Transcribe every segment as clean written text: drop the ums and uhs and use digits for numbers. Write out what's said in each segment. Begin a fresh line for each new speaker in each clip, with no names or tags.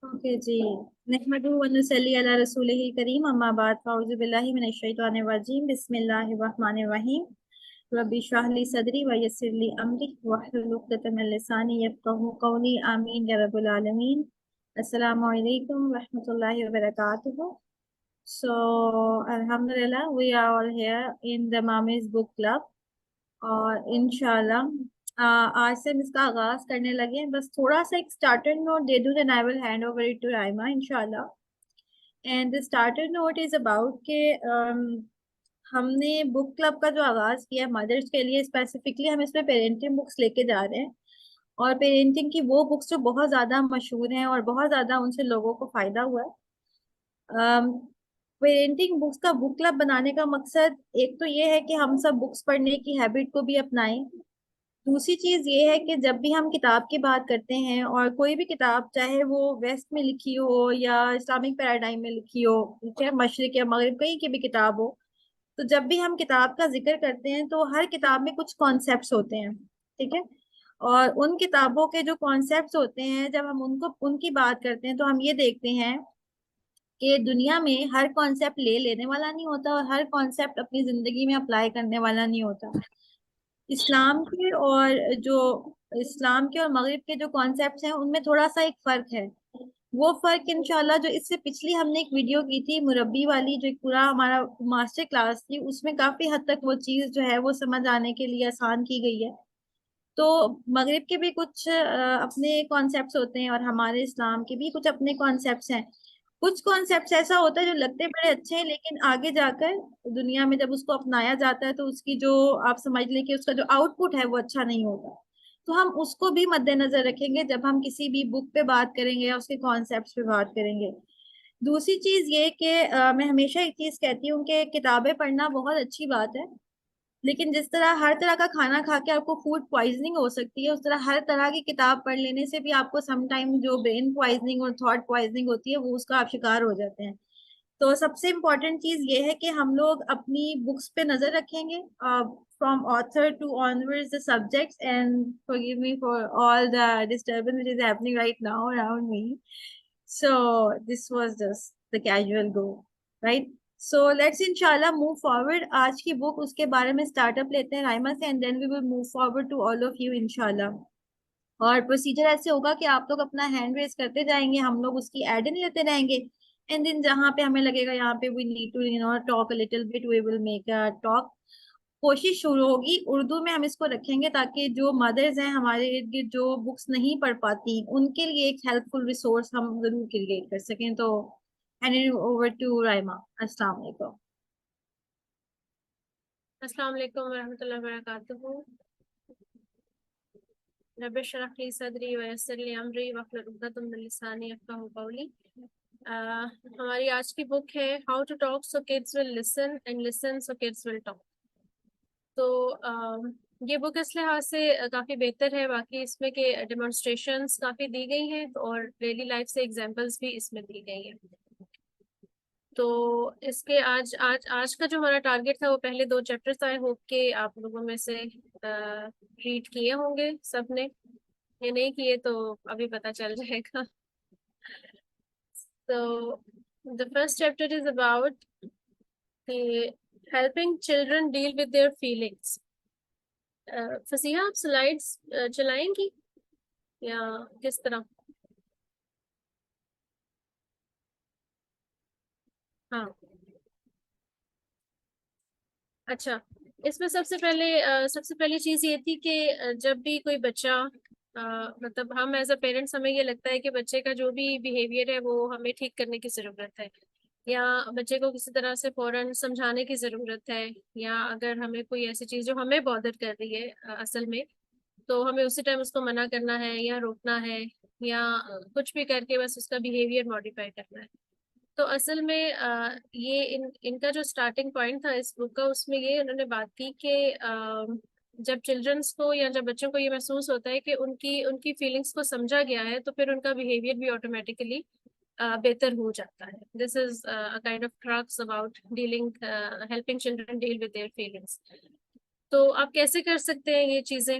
Okay जी। नहमदुहु व नसल्ली अला रसूलिहिल करीम, अम्मा बाद, फ़अऊज़ु बिल्लाहि मिनश शैतानिर रजीम, बिस्मिल्लाहिर रहमानिर रहीम। रब्बि इश्रह ली सदरी व यस्सिर ली अमरी वहलुल उक़दतम मिन लिसानी यफ़क़हू क़ौली। आमीन या रब्बल आलमीन। अस्सलामु अलैकुम व रहमतुल्लाहि व बरकातुहू। So, Alhamdulillah, we are all here in the Mami's Book Club. और इंशाल्लाह आज से हम इसका आगाज करने लगे हैं। बस थोड़ा सा एक स्टार्टर नोट दे दूं, then I will hand over it to Raima इंशाल्लाह। And the starter note is about के हमने बुक क्लब का जो आगाज किया मदर्स के लिए स्पेसिफिकली, हम इसमें पेरेंटिंग बुक्स लेके जा रहे हैं। और पेरेंटिंग की वो बुक्स जो बहुत ज्यादा मशहूर हैं और बहुत ज्यादा उनसे लोगों को फायदा हुआ है। पेरेंटिंग बुक्स का बुक क्लब बनाने का मकसद एक तो ये है कि हम सब बुक्स पढ़ने की हैबिट को भी अपनाएं। दूसरी चीज ये है कि जब भी हम किताब की बात करते हैं, और कोई भी किताब चाहे वो वेस्ट में लिखी हो या इस्लामिक पैराडाइम में लिखी हो, चाहे मशरिक या मगरिब कहीं की भी किताब हो, तो जब भी हम किताब का जिक्र करते हैं तो हर किताब में कुछ कॉन्सेप्ट्स होते हैं। ठीक है। और उन किताबों के जो कॉन्सेप्ट्स होते हैं, जब हम उनको उनकी बात करते हैं तो हम ये देखते हैं कि दुनिया में हर कॉन्सेप्ट ले लेने वाला नहीं होता और हर कॉन्सेप्ट अपनी जिंदगी में अप्लाई करने वाला नहीं होता। इस्लाम के और जो इस्लाम के और मगरिब के जो कॉन्सेप्ट्स हैं उनमें थोड़ा सा एक फर्क है। वो फर्क इंशाल्लाह, जो इससे पिछली हमने एक वीडियो की थी मुरब्बी वाली, जो एक पूरा हमारा मास्टर क्लास थी, उसमें काफी हद तक वो चीज जो है वो समझ आने के लिए आसान की गई है। तो मगरिब के भी कुछ अपने कॉन्सेप्ट्स होते हैं और हमारे इस्लाम के भी कुछ अपने कॉन्सेप्ट्स हैं। कुछ कॉन्सेप्ट्स ऐसा होता है जो लगते बड़े अच्छे हैं, लेकिन आगे जाकर दुनिया में जब उसको अपनाया जाता है तो उसकी जो, आप समझ लें कि उसका जो आउटपुट है वो अच्छा नहीं होता। तो हम उसको भी मद्देनजर रखेंगे जब हम किसी भी बुक पे बात करेंगे या उसके कॉन्सेप्ट्स पे बात करेंगे। दूसरी चीज ये कि मैं हमेशा एक चीज कहती हूँ कि किताबें पढ़ना बहुत अच्छी बात है, लेकिन जिस तरह हर तरह का खाना खा के आपको फूड पॉइजनिंग हो सकती है, उस तरह हर तरह की किताब पढ़ लेने से भी आपको सम टाइम जो ब्रेन पॉइजनिंग और थॉट पॉइजनिंग होती है वो उसका आप शिकार हो जाते हैं। तो सबसे इम्पोर्टेंट चीज ये है कि हम लोग अपनी बुक्स पे नजर रखेंगे, from author to onwards the subjects, and forgive me for all the disturbance which is happening right now around me. So this was just the casual go, right? So let's इंशाल्लाह move forward. आज की book, उसके बारे में startup लेते हैं राइमा से, and then we will move forward to all of you इंशाल्लाह। और प्रोसीजर ऐसे होगा कि आप लोग अपना हैंड रेज करते जाएंगे, हम लोग उसकी एड इन लेते रहेंगे। एंड देन जहाँ पे हमें लगेगा यहाँ पे we need to talk a little bit, we will make a talk. कोशिश शुरू होगी उर्दू में, हम इसको रखेंगे ताकि जो मदर्स हैं हमारे इर्द गिर्द जो बुक्स नहीं पढ़ पाती उनके लिए एक हेल्पफुल रिसोर्स हम जरूर क्रिएट कर सकें। तो hand it over to Raima. अस्सलाम वालेकुम।
अस्सलाम वालेकुम रहमतुल्लाहि व बरकातुहू। रब्बि इश्रह ली सदरी व यस्सिर ली अमरी वहलुल उक़दतम मिन लिसानी यफ़क़हू क़ौली। हमारी आज की बुक है how to talk so kids will listen and listen so kids will talk. तो ये बुक इस लिहाज से काफ़ी बेहतर है, बाकी इसमें के डेमोन्स्ट्रेशंस काफ़ी दी गई हैं और डेली लाइफ से एग्जांपल्स भी इसमें दी गई हैं। तो इसके आज आज आज का जो हमारा टारगेट था वो पहले 2 चैप्टर्स, आई होप के आप लोगों में से रीड किए होंगे सबने, ये नहीं किए तो अभी पता चल जाएगा। तो the first chapter is about helping children deal with their feelings. Fasiha, आप स्लाइड्स चलाएंगी या किस तरह? हाँ, अच्छा। इसमें सबसे पहली चीज़ ये थी कि जब भी कोई बच्चा, मतलब हम एज अ पेरेंट्स, हमें ये लगता है कि बच्चे का जो भी बिहेवियर है वो हमें ठीक करने की ज़रूरत है, या बच्चे को किसी तरह से फौरन समझाने की ज़रूरत है, या अगर हमें कोई ऐसी चीज़ जो हमें बॉदर कर रही है असल में, तो हमें उसी टाइम उसको मना करना है या रोकना है, या कुछ भी करके बस उसका बिहेवियर मॉडिफाई करना है। तो असल में ये इनका जो स्टार्टिंग पॉइंट था इस बुक का, उसमें ये उन्होंने बात की कि जब चिल्ड्रंस को या जब बच्चों को ये महसूस होता है कि उनकी उनकी फीलिंग्स को समझा गया है, तो फिर उनका बिहेवियर भी ऑटोमेटिकली बेहतर हो जाता है। This is a kind of crux about dealing, helping children deal with their feelings. तो आप कैसे कर सकते हैं ये चीज़ें?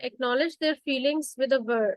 acknowledge their feelings with a word.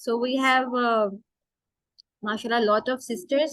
So we have, mashallah, lot of sisters.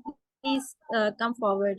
please come forward.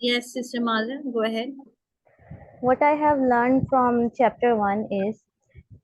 Yes, sister Mazia, go ahead.
What I have learned from chapter 1 is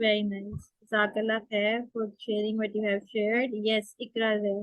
Very nice. Jazakallah khair for sharing what you have shared. Yes, Ikra is there.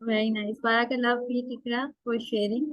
Very nice. Barakallah feek Ikra for sharing.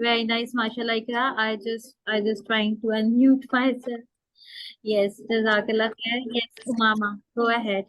Very nice, mashallah, Ikra. I just trying to unmute myself. Yes, Jazakallah khair. Yes, Umama, go ahead.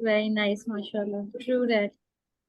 Very nice, mashallah. True that.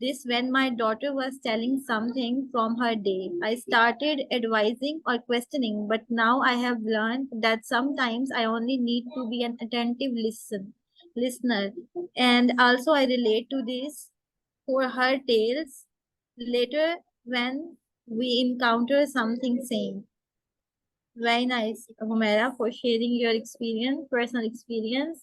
this when my daughter was telling something from her day. I started advising or questioning, but now I have learned that sometimes I only need to be an attentive listener. And also I relate to this for her tales later when we encounter something same. Very nice, Humaira, for sharing your experience, personal experience.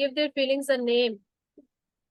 give their feelings a name.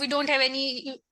we don't have any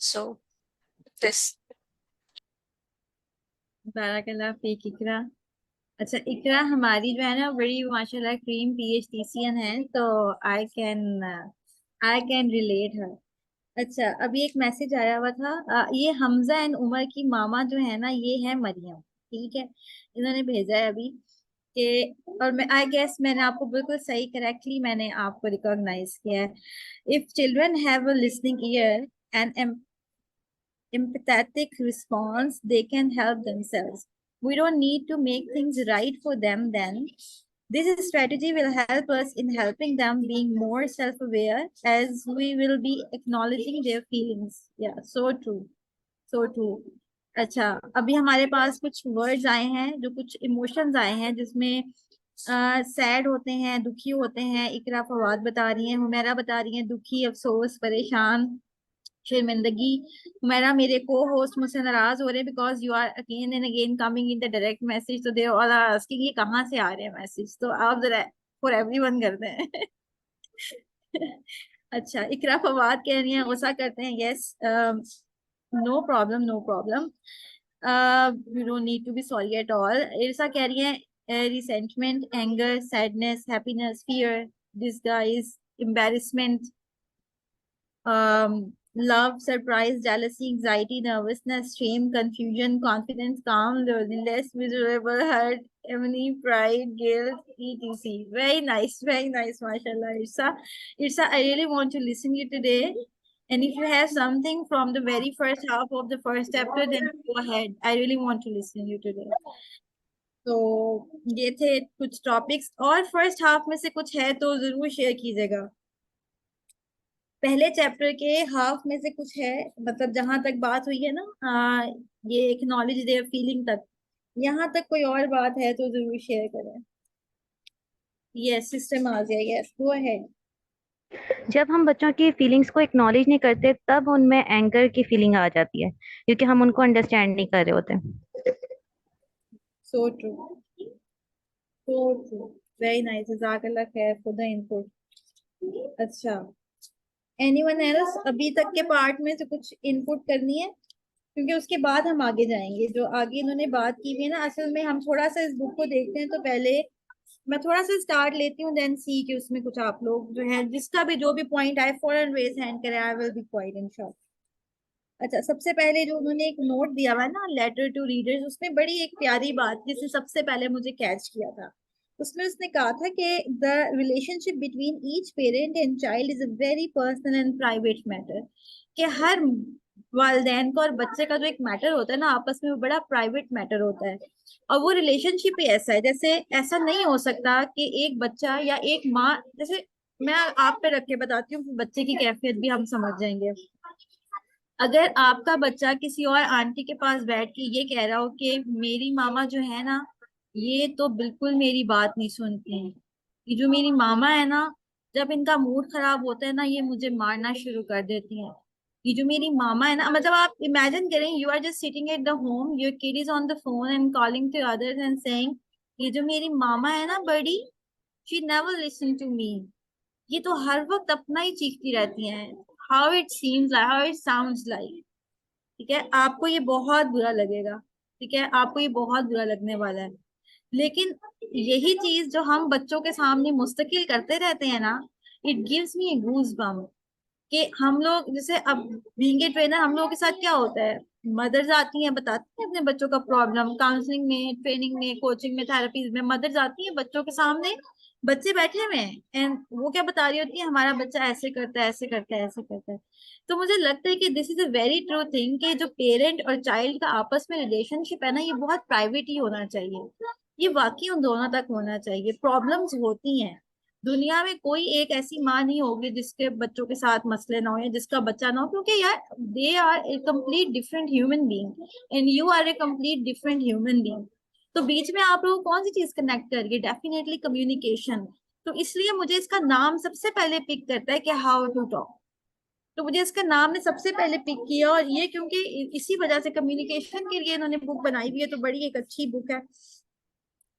So this.
बाराकल्लाह फीक इकरा। अच्छा, इकरा हमारी जो है ना बड़ी माशाल्लाह cream PhDCN है, तो आई कैन रिलेट हर। अच्छा, अभी एक मैसेज आया हुआ था, ये हमजा एंड उमर की मामा जो है ना, ये है मरियम, ठीक है, इन्होंने भेजा है अभी कि, और मैं आई गेस मैंने आपको बिल्कुल सही करेक्टली मैंने आपको रिकॉग्नाइज किया है। If children have a listening year and empathetic response, they can help themselves. We don't need to make things right for them then. This strategy will help us in helping them being more self-aware, as we will be acknowledging their feelings. Yeah, so true. So true. अच्छा, अभी हमारे पास कुछ words आए हैं, जो कुछ emotions आए हैं, जिसमें सैड होते हैं, दुखी होते हैं। इकरा फवाद बता रही हैं, हुमैरा बता रही हैं दुखी, अफसोस, परेशान, शर्मिंदगी। मेरा मेरे को होस्ट मुझसे नाराज हो रहे हैं because you are again and again coming in the direct message, तो दे ऑल आर आस्किंग ये कहाँ से आ रहे हैं मैसेज, तो आप जरा फॉर एवरीवन करते हैं। अच्छा, इकरा फवाद कह रही हैं गुस्सा करते हैं, yes, no problem, no problem, you don't need to be sorry at all. Irsa कह रही है resentment, anger, sadness, happiness, fear, disguise, embarrassment, love, surprise, jealousy, anxiety, nervousness, shame, confusion, confidence, calm, loneliness, miserable, hurt, envy, pride, guilt, etc. Very nice, mashallah, Irsa. Irsa, I really want to listen to you today. And if you have something from the very first half of the first chapter, then go ahead. I really want to listen to you today. तो ये थे कुछ topics, और first half में से कुछ है तो जरूर शेयर कीजिएगा। पहले चैप्टर के हाफ में से कुछ है, मतलब जहां तक बात हुई है ना, ये एक्नॉलेज देयर फीलिंग तक, यहाँ तक कोई और बात है तो जरूर शेयर करें। यस, सिस्टम आ गया, यस, गो अहेड।
जब हम बच्चों की फीलिंग्स को एक्नॉलेज नहीं करते तब उनमें एंगर की फीलिंग आ जाती है, क्योंकि हम उनको अंडरस्टैंड नहीं कर रहे होते।
So true, so true, very nice, जज़ाकल्लाह खैर फॉर द इनपुट। अच्छा, एनीवन एल्स अभी तक के पार्ट में से कुछ इनपुट करनी है, क्योंकि उसके बाद हम आगे जाएंगे। जो आगे इन्होंने बात की हुई है ना, असल में हम थोड़ा सा इस बुक को देखते हैं, तो पहले मैं थोड़ा सा स्टार्ट लेती हूँ, देन सी कि उसमें कुछ आप लोग जो है जिसका भी जो भी पॉइंट आए फौरन रेज हैंड करें, I will be quite in short. अच्छा, सबसे पहले जो उन्होंने एक नोट दिया हुआ है ना, लेटर टू रीडर्स, उसमें बड़ी एक प्यारी बात जिसे सबसे पहले मुझे कैच किया था, उसमें उसने कहा था कि the relationship between each parent and child is a very personal and private matter, कि हर वालदैन का और बच्चे का जो एक मैटर होता है ना आपस में, वो बड़ा प्राइवेट मैटर होता है। और वो रिलेशनशिप ही ऐसा है, जैसे ऐसा नहीं हो सकता कि एक बच्चा या एक माँ, जैसे मैं आप पे रख के बताती हूँ, बच्चे की कैफियत भी हम समझ जाएंगे। अगर आपका बच्चा किसी और आंटी के पास बैठ के ये कह रहा हो कि मेरी मामा जो है ना, ये तो बिल्कुल मेरी बात नहीं सुनती हैं, ये जो मेरी मामा है ना, जब इनका मूड खराब होता है ना, ये मुझे मारना शुरू कर देती हैं, ये जो मेरी मामा है ना, मतलब आप इमेजिन करें, you are just sitting at the home, your kid is on the phone and calling to others and saying, ये जो मेरी मामा है ना बड़ी, she never listen to me, ये तो हर वक्त अपना ही चीखती रहती हैं, how it seems like, how it sounds like. ठीक है, आपको ये बहुत बुरा लगेगा, ठीक है, आपको ये बहुत बुरा लगने वाला है। लेकिन यही चीज जो हम बच्चों के सामने मुस्तकिल करते रहते हैं ना, it gives me goose bump, कि हम लोग जैसे अब बीइंग ए ट्रेनर, हम लोगों के साथ क्या होता है, मदर्स आती हैं, बताती हैं अपने बच्चों का प्रॉब्लम, काउंसलिंग में, ट्रेनिंग में, कोचिंग में, थेरेपीज में, मदर्स आती हैं बच्चों के सामने, बच्चे बैठे हुए हैं एंड वो क्या बता रही होती है, हमारा बच्चा ऐसे करता है, ऐसे करता है, ऐसे करता है। तो मुझे लगता है कि this is a very true thing, कि जो पेरेंट और चाइल्ड का आपस में रिलेशनशिप है ना, ये बहुत प्राइवेट ही होना चाहिए, ये वाकई उन दोनों तक होना चाहिए। प्रॉब्लम्स होती हैं दुनिया में, कोई एक ऐसी माँ नहीं होगी जिसके बच्चों के साथ मसले ना हो या जिसका बच्चा ना हो, क्योंकि यार they are a complete different human being and you are a complete different human being. तो बीच में आप लोग कौन सी चीज कनेक्ट करिए, डेफिनेटली कम्युनिकेशन। तो इसलिए मुझे इसका नाम सबसे पहले पिक करता है कि हाउ टू टॉक, तो मुझे इसका नाम ने सबसे पहले पिक किया, और ये क्योंकि इसी वजह से कम्युनिकेशन के लिए इन्होंने बुक बनाई हुई है, तो बड़ी एक अच्छी बुक है।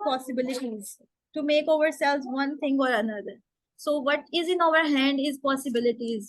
possibilities to make ourselves one thing or another. So what is in our hand is possibilities.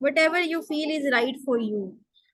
whatever you feel is right for you.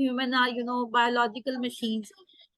human are biological machines.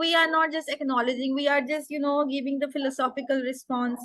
we are not just acknowledging, we are just giving the philosophical response.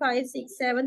5 6 7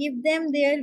give them their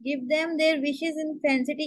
give them their wishes in fancy.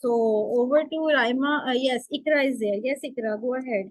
So over to Raima. Yes, Ikra is there. Yes, Ikra, go ahead.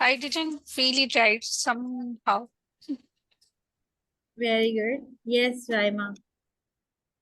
I didn't feel it right somehow.
Very good. Yes, Raima.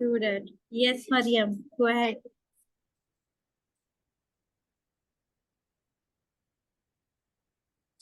True that. Yes, Mariam, go ahead.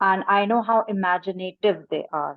and I know how imaginative they are.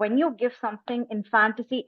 when you give something in fantasy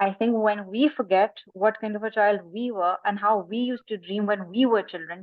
I think when we forget what kind of a child we were and how we used to dream when we were children,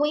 we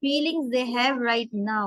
feelings they have right now.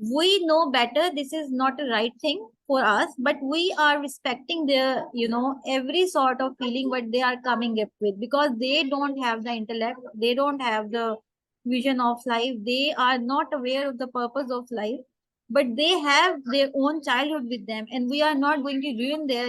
We know better this is not a right thing for us, but we are respecting their every sort of feeling what they are coming up with, because they don't have the intellect, they don't have the vision of life, they are not aware of the purpose of life, but they have their own childhood with them, and we are not going to ruin their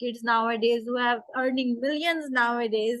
kids nowadays who have earning millions nowadays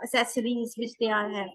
accessories which they are have.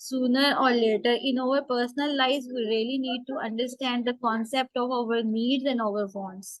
sooner or later in our personal lives we really need to understand the concept of our needs and our wants.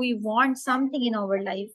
we want something in our life.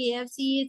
KFC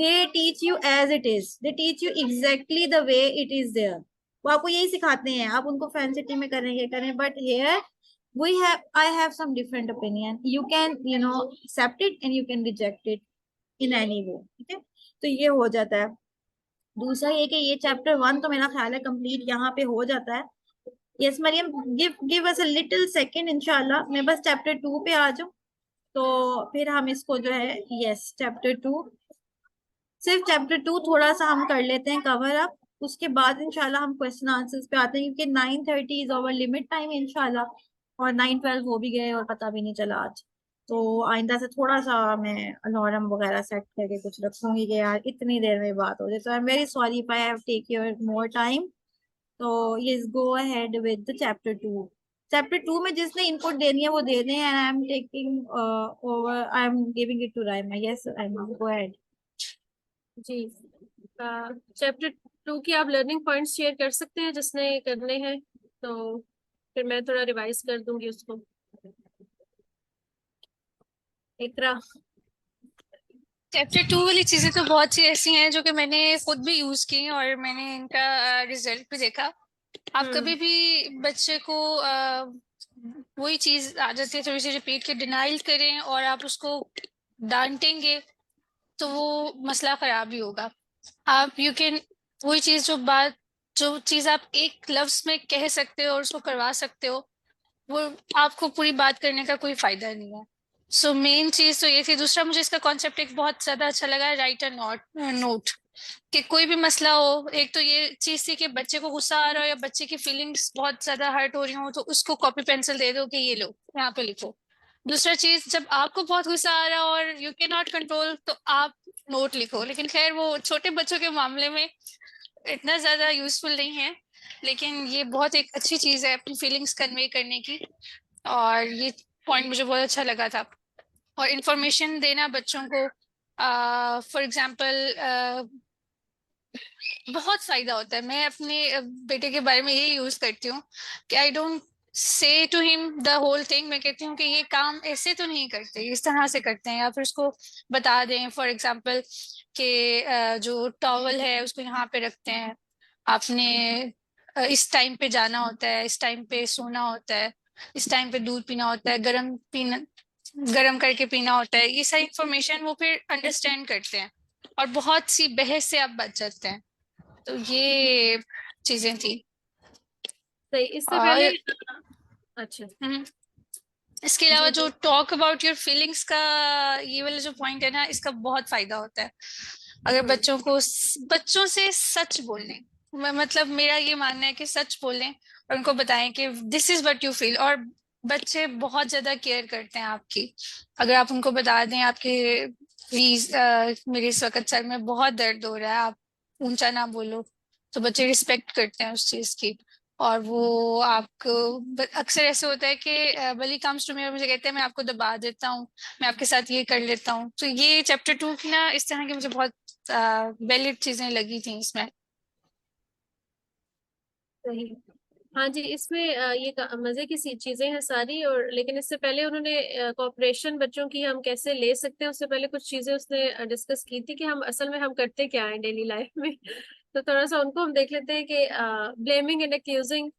they teach you as it is, they teach you exactly the way it is there. वो आपको यही सिखाते हैं, आप उनको फैंसिटी में करें ये करें, but here I have some different opinion. You can accept it and you can reject it in any way. ठीक है, तो ये हो जाता है. दूसरा ये कि ये चैप्टर 1 तो मेरा ख्याल है कंप्लीट यहाँ पे हो जाता है. Yes Maryam, give us a little second, इंशाल्लाह मैं बस चैप्टर 2 पे आ जाऊं तो फिर हम इसको जो है, यस चैप्टर 2, सिर्फ चैप्टर 2 थोड़ा सा हम कर लेते हैं कवर अप, उसके बाद इंशाल्लाह हम क्वेश्चन आंसर्स पे आते हैं, क्योंकि 9:30 इज आवर लिमिट टाइम इंशाल्लाह, और 9:12 हो भी गए और पता भी नहीं चला आज. तो आइंदा से थोड़ा सा मैं अलार्म वगैरह सेट करके कुछ रखूंगी कि यार इतनी देर में बात हो जाए. तो I am very sorry if I have take your more time. तो yes go ahead with the chapter 2. Chapter 2 में जिसने इनपुट देनी है वो दे दें, and I am taking over, I am giving it to Raima. Yes Raima, go ahead.
जी, chapter 2 की आप लर्निंग पॉइंट्स शेयर कर सकते हैं जिसने करने हैं, तो फिर मैं थोड़ा रिवाइज कर दूंगी उसको. इकरा.
चैप्टर 2 वाली चीज़ें तो बहुत सी ऐसी हैं जो कि मैंने खुद भी यूज़ की और मैंने इनका रिजल्ट भी देखा. आप कभी भी बच्चे को वही चीज़ आ जाती है थोड़ी सी रिपीट के डिनाइल करें और आप उसको डांटेंगे तो वो मसला ख़राब ही होगा. आप वही चीज़ जो चीज़ आप एक लफ्ज़ में कह सकते हो और उसको करवा सकते हो, वो आपको पूरी बात करने का कोई फ़ायदा नहीं है. सो मेन चीज़ तो ये थी. दूसरा, मुझे इसका कॉन्सेप्ट एक बहुत ज़्यादा अच्छा लगा, राइट अ नोट, कि कोई भी मसला हो. एक तो ये चीज़ थी कि बच्चे को गुस्सा आ रहा हो या बच्चे की फीलिंग्स बहुत ज़्यादा हर्ट हो रही हो तो उसको कॉपी पेंसिल दे दो कि ये लो यहाँ पे लिखो. दूसरा चीज़, जब आपको बहुत गुस्सा आ रहा हो और यू कैन नॉट कंट्रोल तो आप नोट लिखो. लेकिन खैर वो छोटे बच्चों के मामले में इतना ज़्यादा यूजफुल नहीं है, लेकिन ये बहुत एक अच्छी चीज़ है अपनी फीलिंग्स कन्वे करने की, और ये पॉइंट मुझे बहुत अच्छा लगा था. और इन्फॉर्मेशन देना बच्चों को, फॉर एग्जांपल बहुत फ़ायदा होता है. मैं अपने बेटे के बारे में यही यूज़ करती हूँ कि I don't say to him the whole thing. मैं कहती हूँ कि ये काम ऐसे तो नहीं करते, इस तरह से करते हैं, या फिर उसको बता दें फॉर एग्जांपल कि जो टॉवल है उसको यहाँ पे रखते हैं, आपने इस टाइम पे जाना होता है, इस टाइम पे सोना होता है, इस टाइम पे दूध पीना होता है, गरम करके पीना होता है. ये सारी इंफॉर्मेशन वो फिर अंडरस्टैंड करते हैं और बहुत सी बहस से आप बच जाते हैं. तो ये चीजें थी.
सही. इससे
और
पहले अच्छा,
इसके अलावा
जी
जो टॉक अबाउट योर फीलिंग्स का ये वाला जो पॉइंट है ना, इसका बहुत फायदा होता है. अगर बच्चों से सच बोलने, मतलब मेरा ये मानना है कि सच बोलें और उनको बताएं कि this is what you feel. और बच्चे बहुत ज्यादा केयर करते हैं आपकी. अगर आप उनको बता दें आपके प्लीज मेरे इस वक्त सर में बहुत दर्द हो रहा है, आप ऊंचा ना बोलो, तो बच्चे रिस्पेक्ट करते हैं उस चीज की. और वो आपको अक्सर ऐसे होता है कि बली कम्स टू मी और मुझे कहते हैं मैं आपको दबा देता हूँ, मैं आपके साथ ये कर लेता हूँ. तो ये चैप्टर 2 की ना इस तरह की मुझे बहुत वैलिड चीजें लगी थी इसमें.
सही. हाँ जी, इसमें ये मजे की सी चीजें हैं सारी. और लेकिन इससे पहले उन्होंने कोऑपरेशन बच्चों की हम कैसे ले सकते हैं, उससे पहले कुछ चीजें उसने डिस्कस की थी कि हम असल में हम करते क्या है डेली लाइफ में. तो थोड़ा सा उनको हम देख लेते हैं कि ब्लेमिंग एंड एक्यूजिंग.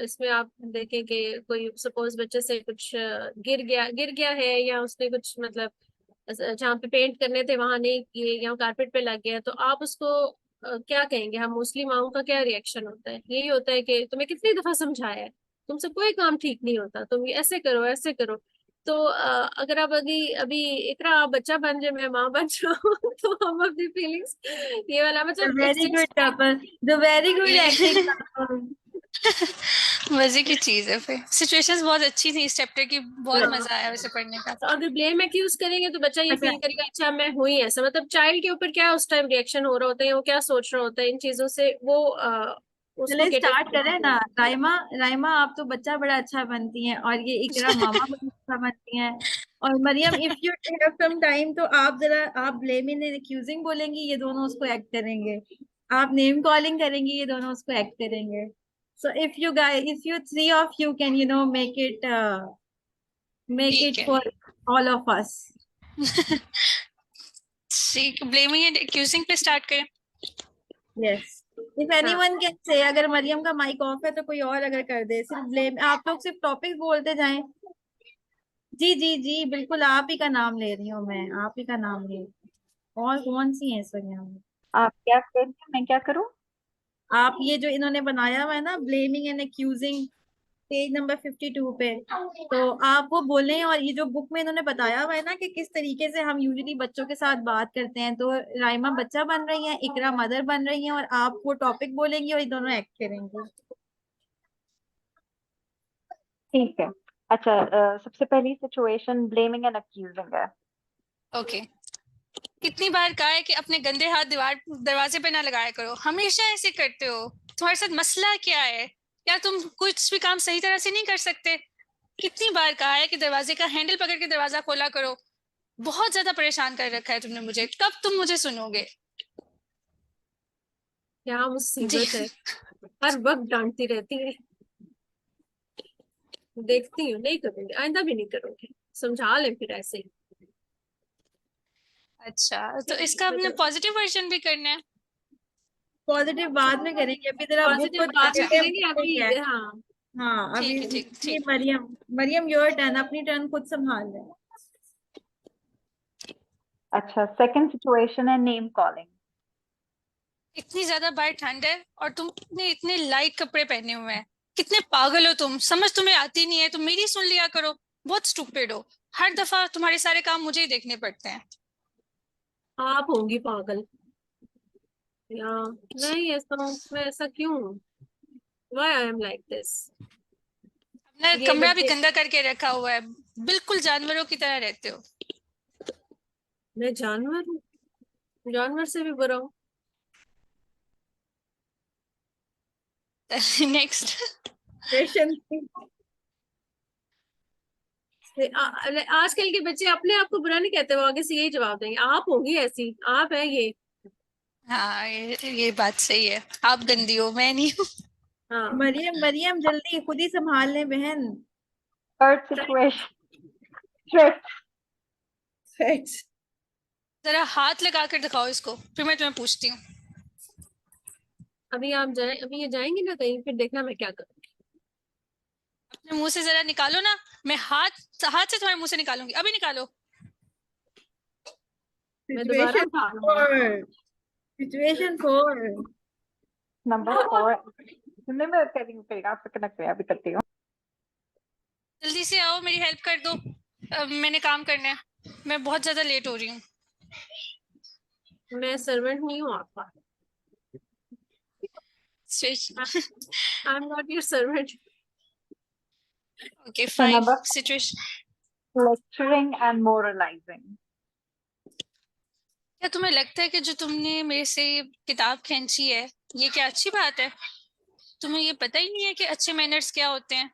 इसमें आप देखें कि कोई सपोज बच्चे से कुछ गिर गया है, या उसने कुछ मतलब जहाँ पे पेंट करने थे वहां नहीं किए, या कारपेट पे लग गया, तो आप उसको क्या कहेंगे. हम मोस्टली माओ का क्या रिएक्शन होता है, यही होता है कि तुम्हें कितनी दफा समझाया है, तुमसे कोई काम ठीक नहीं होता, तुम ऐसे करो ऐसे करो. तो अगर आप अभी इकरा आप बच्चा बन जाए, मैं माँ बन जाऊँ तो हम अपनी फीलिंग्स ये वाला मतलब
very good couple, the very good acting.
मजे की चीज है. फिर सिचुएशंस बहुत अच्छी थी इस चैप्टर की, बहुत मजा आया वैसे पढ़ने का.
तो अगर ब्लेम एक्यूज करेंगे तो बच्चा ये फील करेगा अच्छा मैं हुई ऐसा. मतलब चाइल्ड के ऊपर क्या उस टाइम रिएक्शन हो रहा होता है, वो क्या सोच रहा होता है, इन चीजों से वो उसको
चले
cater
स्टार्ट करें ना. राइमा आप तो बच्चा बड़ा अच्छा बनती हैं, और ये इकरा मामा बड़ा अच्छा बनती हैं. और Maryam if you have some time तो आप जरा आप ब्लेमिंग एंड एक्यूजिंग बोलेंगी, ये दोनों उसको एक्ट करेंगे. आप नेम कॉलिंग करेंगी, ये दोनों उसको एक्ट करेंगे. So if you three of you can make
ठीक
it
है.
for all of us.
ठीक, ब्लेमिंग एंड एक्यूजिंग पे स्टार्ट करें.
Yes, if anyone can say, अगर मरियम का माइक ऑफ है तो कोई और अगर कर दे, सिर्फ ब्लेम, आप लोग सिर्फ टॉपिक बोलते जाएं. जी जी जी, बिल्कुल आप ही का नाम ले रही हूँ मैं, आप ही का नाम ले रही हूँ. और कौन सी है इस वक्त यहाँ पे?
आप क्या करें, मैं क्या करूं?
आप ये जो इन्होंने बनाया हुआ है ना, blaming and accusing, page number 52 पे, तो आप वो बोलें. और ये जो बुक में इन्होंने बताया हुआ है ना कि किस तरीके से हम यूजुअली बच्चों के साथ बात करते हैं, तो राइमा बच्चा बन रही है, इकरा मदर बन रही है, और आप वो टॉपिक बोलेंगी और ये दोनों एक्ट करेंगे.
ठीक है. अच्छा, सबसे पहली सिचुएशन ब्लेमिंग एंड अक्यूजिंग है.
ओके. कितनी बार कहा है कि अपने गंदे हाथ दरवाजे पे ना लगाया करो, हमेशा ऐसे करते हो. तुम्हारे साथ मसला क्या है? क्या तुम कुछ भी काम सही तरह से नहीं कर सकते? कितनी बार कहा है कि दरवाजे का हैंडल पकड़ के दरवाजा खोला करो. बहुत ज्यादा परेशान कर रखा है तुमने मुझे, कब तुम मुझे सुनोगे?
क्या मुसीबत है, हर वक्त डांटती रहती है. देखती हूँ, नहीं करूंगी, आइंदा भी नहीं करूंगी. समझा ले फिर ऐसे ही.
अच्छा, तो इसका अपने पॉजिटिव वर्जन भी करना है.
पॉजिटिव बाद में करेंगे, अभी जरा बुक
पॉजिटिव
को
बात
देख के
करेंगे
ठीक
अभी.
है.
हाँ,
हाँ, अभी
ठीक है, ठीक
ये
ठीक.
मरियम, मरियम योर टर्न, अपनी टर्न खुद संभाल ले.
अच्छा, सेकंड सिचुएशन है नेम कॉलिंग.
इतनी ज्यादा बाहर ठंड है और तुमने इतने लाइट कपड़े पहने हुए हैं. कितने पागल हो तुम, समझ तुम्हें आती नहीं है, तुम मेरी सुन लिया करो. बहुत स्टूपिड हो. हर दफा तुम्हारे सारे काम मुझे ही देखने पड़ते हैं.
आप होंगी पागल. या नहीं, ऐसा मैं ऐसा क्यों? Why I am like this?
अपना
ये
कमरा भी
बच्चे,
गंदा करके रखा हुआ है. बिल्कुल जानवरों की तरह रहते हो.
मैं जानवर हूँ? जानवर से भी बुरा हूँ.
नेक्स्ट.
क्वेश्चन
आजकल के बच्चे अपने आप को बुरा नहीं कहते, वो आगे से यही जवाब देंगे. आप होंगी ऐसी, आप है ये.
हाँ, ये बात सही है. आप गंदी हो, मैं नहीं हूँ.
हाँ.
मरियम, मरियम जल्दी खुद ही संभाल ले बहन.
Third situation threat.
जरा हाथ लगा कर दिखाओ इसको, फिर मैं तुम्हें पूछती हूँ.
अभी आप जाए, अभी ये जाएंगी ना कहीं, फिर देखना मैं क्या करूँ.
अपने मुंह से जरा निकालो ना. मैं हाथ से तुम्हारे मुंह से निकालूंगी. अभी निकालो.
मैं दोबारा
सिचुएशन
उठा लूंगी.
4, सिचुएशन 4.
नंबर 4. सुनने में कर रही हूँ, करेगा आपसे कनेक्ट है, अभी करती हूँ.
जल्दी से आओ, मेरी हेल्प कर दो. मैंने काम करना है. मैं बहुत ज्यादा लेट हो रही हूँ.
मैं सर्वेंट नहीं हूँ आपका. I am not your servant.
Okay,
So
5
number
situation.
lecturing and moralizing.
क्या तुम्हें लगता है कि जो तुमने मेरे से किताब खींची है, ये क्या अच्छी बात है? तुम्हें ये पता ही नहीं है कि अच्छे मैनर्स क्या होते हैं?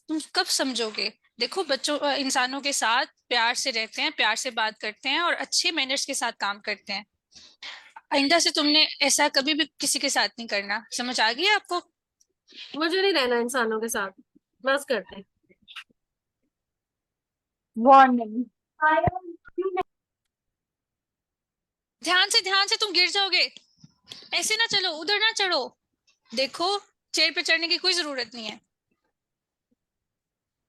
तुम कब समझोगे? देखो, बच्चों इंसानों के साथ प्यार से रहते हैं, प्यार से बात करते हैं और अच्छे मैनर्स के साथ काम करते हैं. आइंदा से तुमने ऐसा कभी भी किसी के साथ नहीं करना. समझ आ गई आपको?
मुझे नहीं रहना इंसानों के साथ. बस करते हैं.
Warning.
ध्यान से तुम गिर जाओगे. ऐसे ना चलो, उधर ना चढ़ो. देखो, चेयर पे चढ़ने की कोई जरूरत नहीं है.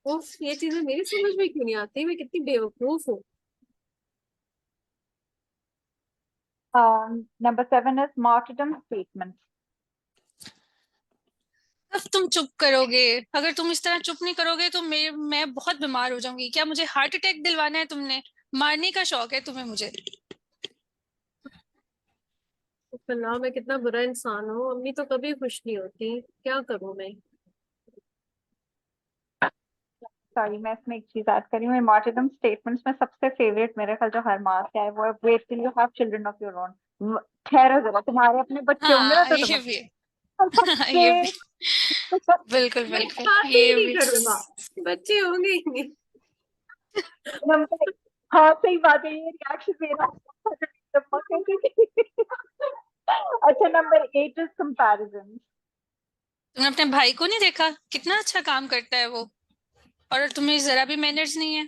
उफ, ये चीजें मेरी समझ में क्यों नहीं आती? मैं कितनी बेवकूफ हूँ.
Number 7 is martyrdom statements.
अब तुम चुप करोगे? अगर तुम इस तरह चुप नहीं करोगे तो मैं बहुत बीमार हो जाऊंगी. क्या मुझे हार्ट अटैक दिलवाना है तुमने? मारने का शौक है तुम्हें मुझे?
अल्लाह, मैं कितना बुरा इंसान हूँ. अम्मी तो कभी खुश नहीं होती, क्या करूँ मैं?
सॉरी, मैं इसमें एक चीज ऐड करी हूँ. मार्टिडम स्टेटमेंट्स में सबसे फेवरेट मेरे ख्याल जो हर माँ से है वो है wait till you have children of your own. ठहरो जरा, तुम्हारे अपने बच्चे होंगे ना
हाँ,
तो
ये
तुम्हें
भी है. ये भी.
बच्चे.
बिल्कुल
मैं
बिल्कुल,
बात ही
ये
नहीं
भी.
करूँगा, बच्चे होंगे ही नहीं.
हाँ, सही बात है, ये रिएक्शन मेरा. अच्छा, नंबर 8 इज कंपैरिजन.
तुमने अपने भाई को नहीं देखा? कितना अच्छा काम करता है वो, और तुम्हें जरा भी मैनर्स नहीं है.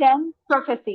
10 prophecy.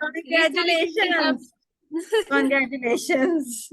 Congratulations. Congratulations.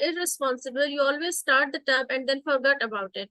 irresponsible, you always start the tap and then forget about it.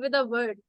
with a word,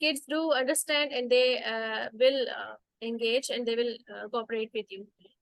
kids do understand and they will engage and they will cooperate with you.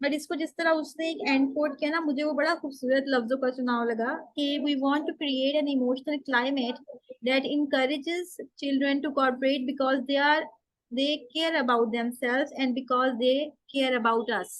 But इसको जिस तरह उसने एक and quote किया ना, मुझे वो बड़ा खूबसूरत लफ्जों का चुनाव लगा कि we want to create an emotional climate that encourages children to cooperate because they care about themselves and because they care about us.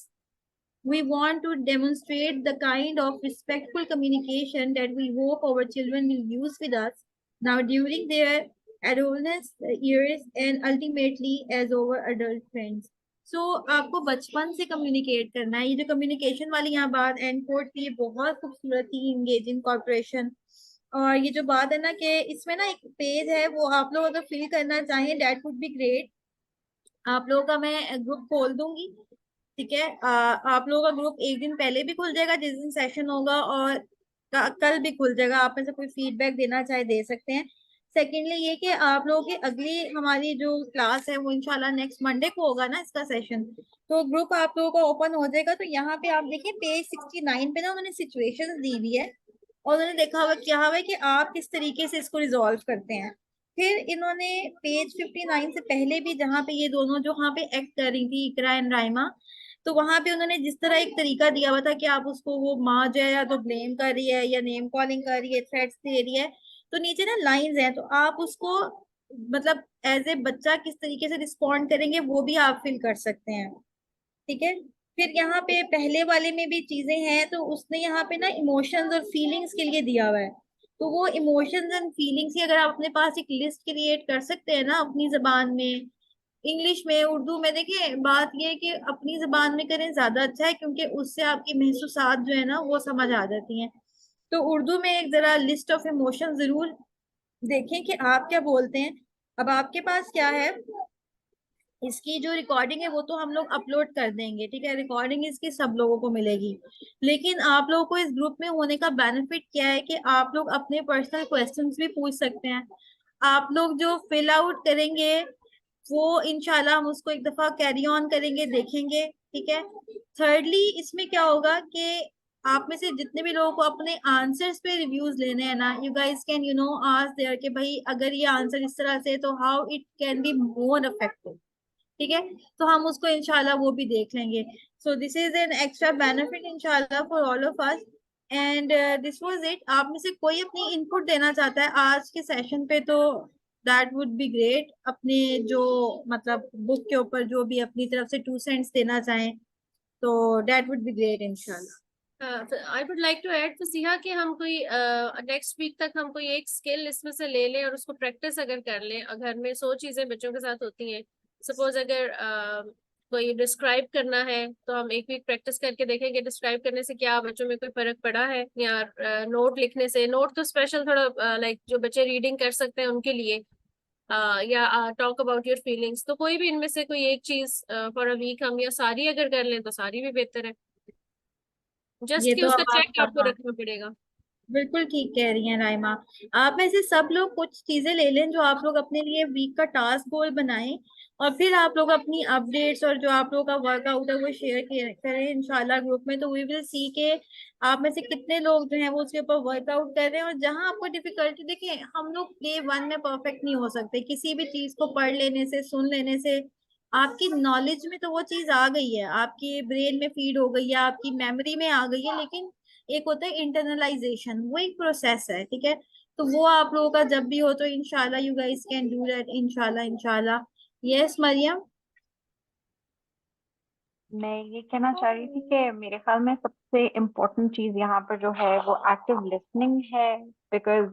We want to demonstrate the kind of respectful communication that we hope our children will use with us now during their adolescence years and ultimately as our adult friends. So आपको बचपन से communicate करना है. ये जो communication वाली यहाँ बात एंड कोट की, ये बहुत खूबसूरत थी. Engaging corporation. और ये जो बात है ना कि इसमें ना एक पेज है, वो आप लोग अगर फिल करना चाहें दैट वुड बी ग्रेट. आप लोगों का मैं ग्रुप खोल दूंगी, ठीक है. आप लोगों का ग्रुप एक दिन पहले भी खुल जाएगा जिस दिन सेशन होगा, और कल भी खुल जाएगा. आप में से कोई फीडबैक देना चाहे दे सकते हैं. सेकेंडली ये कि आप लोगों की अगली हमारी जो क्लास है वो इंशाल्लाह नेक्स्ट मंडे को होगा ना इसका सेशन. तो ग्रुप आप लोगों का ओपन हो जाएगा. तो यहाँ पे आप देखिए पेज 69 पे ना उन्होंने सिचुएशन दी हुई है और उन्होंने देखा हुआ क्या हुआ है कि आप किस तरीके से इसको रिजॉल्व करते हैं. फिर इन्होंने पेज 59 से पहले भी, जहाँ पे ये दोनों जो वहाँ पे एक्ट कर रही थी इकरा एंड राइमा, तो वहां पे उन्होंने जिस तरह एक तरीका दिया हुआ था कि आप उसको, वो माँ जो है या तो ब्लेम कर रही है या नेम कॉलिंग कर रही है, थ्रेट्स दे रही है, तो नीचे ना लाइंस हैं, तो आप उसको मतलब एज ए बच्चा किस तरीके से रिस्पॉन्ड करेंगे वो भी आप फिल कर सकते हैं, ठीक है. फिर यहाँ पे पहले वाले में भी चीजें हैं, तो उसने यहाँ पे ना इमोशंस और फीलिंग्स के लिए दिया हुआ है. तो वो इमोशंस एंड फीलिंग्स की अगर आप अपने पास एक लिस्ट क्रिएट कर सकते हैं ना अपनी जबान में, इंग्लिश में, उर्दू में. देखिए बात ये है कि अपनी जबान में करें ज्यादा अच्छा है, क्योंकि उससे आपकी महसूसात जो है ना वो समझ आ जाती हैं. तो उर्दू में एक जरा लिस्ट ऑफ इमोशन जरूर देखें कि आप क्या बोलते हैं. अब आपके पास क्या है, इसकी जो रिकॉर्डिंग है वो तो हम लोग अपलोड कर देंगे, ठीक है. रिकॉर्डिंग इसकी सब लोगों को मिलेगी. लेकिन आप लोगों को इस ग्रुप में होने का बेनिफिट क्या है कि आप लोग अपने पर्सनल क्वेश्चंस भी पूछ सकते हैं. आप लोग जो फिल आउट करेंगे वो इंशाल्लाह हम उसको एक दफा कैरी ऑन करेंगे, देखेंगे, ठीक है. थर्डली इसमें क्या होगा कि आप में से जितने भी लोगों को अपने आंसर्स पे रिव्यूज लेने हैं ना, you guys can ask there कि भाई अगर ये आंसर इस तरह से तो how it can be more effective, ठीक है. तो हम उसको इंशाल्लाह वो भी देख लेंगे. So this is an extra benefit इंशाल्लाह for all of us. And this was it. आप में से कोई अपनी इनपुट देना चाहता है आज के सेशन पे तो दैट वुड बी ग्रेट. अपने जो मतलब बुक के ऊपर जो भी अपनी तरफ से 2 सेंट्स देना चाहें तो दैट वुड बी ग्रेट इंशाल्लाह.
I would like to add Fasiha कि हम कोई नेक्स्ट वीक तक हम कोई एक स्किल इसमें से ले लें और उसको प्रैक्टिस अगर कर लें. घर में 100 चीजें बच्चों के साथ होती हैं. सपोज अगर कोई डिस्क्राइब करना है तो हम एक वीक प्रैक्टिस करके देखेंगे डिस्क्राइब करने से क्या बच्चों में कोई फर्क पड़ा है, या नोट लिखने से. नोट तो स्पेशल थोड़ा लाइक जो बच्चे रीडिंग कर सकते हैं उनके लिए, या टॉक अबाउट योर फीलिंग्स. तो कोई भी इनमें से कोई एक चीज फॉर अ वीक हम, या सारी अगर कर लें तो सारी भी बेहतर है. जस्ट
ये
कि
तो
उसका
अब
चेक आपको
आप
रखना पड़ेगा.
बिल्कुल ठीक कह रही हैं राइमा. आप में से सब लोग कुछ चीजें ले लें जो आप लोग अपने लिए वीक का टास्क गोल बनाएं, और फिर आप लोग अपनी अपडेट्स और जो आप लोगों का वर्कआउट है वो शेयर करें इंशाल्लाह ग्रुप में. तो वी विल सी के आप में से कितने लोग जो हैं वो उसके ऊपर वर्कआउट कर रहे हैं. और जहां आपको डिफिकल्टी, देखिए हम लोग डे 1 में परफेक्ट नहीं हो सकते. किसी भी चीज को पढ़ लेने से, सुन लेने से आपकी नॉलेज में तो वो चीज आ गई है, आपके ब्रेन में फीड हो गई है, आपकी मेमोरी में आ गई है. लेकिन एक होता है इंटरनलाइजेशन, वो एक प्रोसेस है, ठीक है. तो वो आप लोगों का जब भी हो तो इंशाल्लाह you guys can do that इंशाल्लाह इंशाल्लाह. यस मरियम.
मैं ये कहना चाह रही थी कि मेरे ख्याल में सबसे इम्पोर्टेंट चीज यहाँ पर जो है वो एक्टिव लिसनिंग है. बिकॉज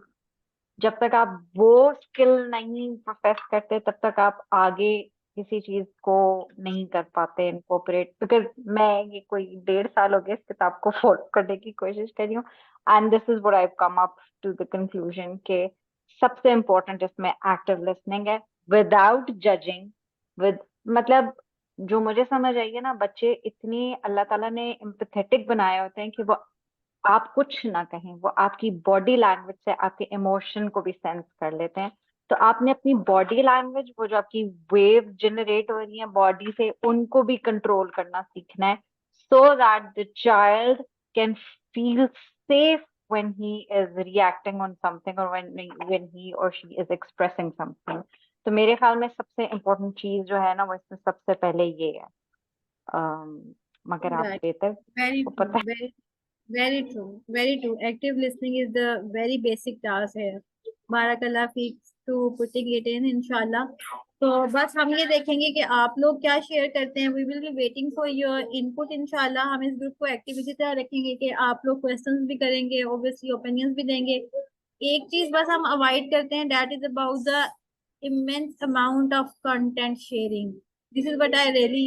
जब तक आप वो स्किल नहीं प्रोफेस करते तब तक आप आगे किसी चीज को नहीं कर पाते इनकॉर्पोरेट. बिकॉज मैं ये कोई 1.5 साल हो गया इस किताब को फॉलो करने की कोशिश कर रही हूँ, and this is what I have come up to the conclusion के सबसे इम्पोर्टेंट इसमें एक्टिव लिसनिंग है, विदाउट जजिंग. विद मतलब जो मुझे समझ आई है ना, बच्चे इतनी अल्लाह ताला ने एम्पैथेटिक बनाए होते हैं कि वो आप कुछ ना कहें, वो आपकी बॉडी लैंग्वेज से आपके इमोशन को भी सेंस कर लेते हैं. तो आपने अपनी बॉडी लैंग्वेज, वो जो आपकी वेव जनरेट हो रही है बॉडी से, उनको भी कंट्रोल करना सीखना है, so that the child can feel safe when he is reacting on something or when he or she is expressing something. तो मेरे ख्याल में सबसे इम्पोर्टेंट चीज जो है ना वो इसमें सबसे पहले ये है. मगर आप
Right.
बेहतर
Very
को
true.
पता है
Very true. Very true. Active listening is the very basic task here. Barakallah feeks to putting it in, inshallah. तो बस हम ये देखेंगे कि आप लोग क्या शेयर करते हैं. We will be waiting for your input, inshallah. हम इस ग्रुप को एक्टिव इसी तरह रखेंगे कि आप लोग क्वेश्चंस भी करेंगे, obviously opinions भी देंगे. एक चीज बस हम अवॉइड करते हैं, that is about the immense amount of content sharing. This is what I really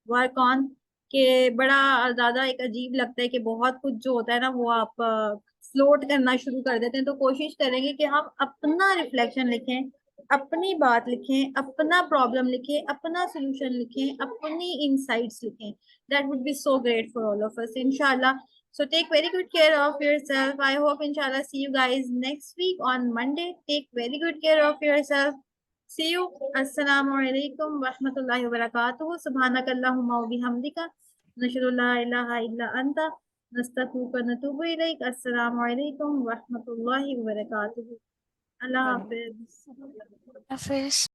work on. कि बड़ा ज्यादा एक अजीब लगता है कि बहुत कुछ जो होता है ना वो आप फ्लोट करना शुरू कर देते हैं. तो कोशिश करेंगे कि हम अपना रिफ्लेक्शन लिखें, अपनी बात लिखें, अपना प्रॉब्लम लिखें, अपना सोल्यूशन लिखें, अपनी इनसाइट्स लिखें. That would be so great for all of अस इंशाल्लाह. So take very good care of yourself. I hope inshallah see you guys next week on Monday. Take very good care of yourself. See you. Assalamu alaikum wa rahmatullahi wa barakatuh. Subhanakallahumma wa bihamdika. Nashhadu la ilaha illa anta. Nastaghfiruka wa natubu ilayk. Assalamu alaikum wa rahmatullahi wa barakatuh. Allah Hafiz.
Hafiz.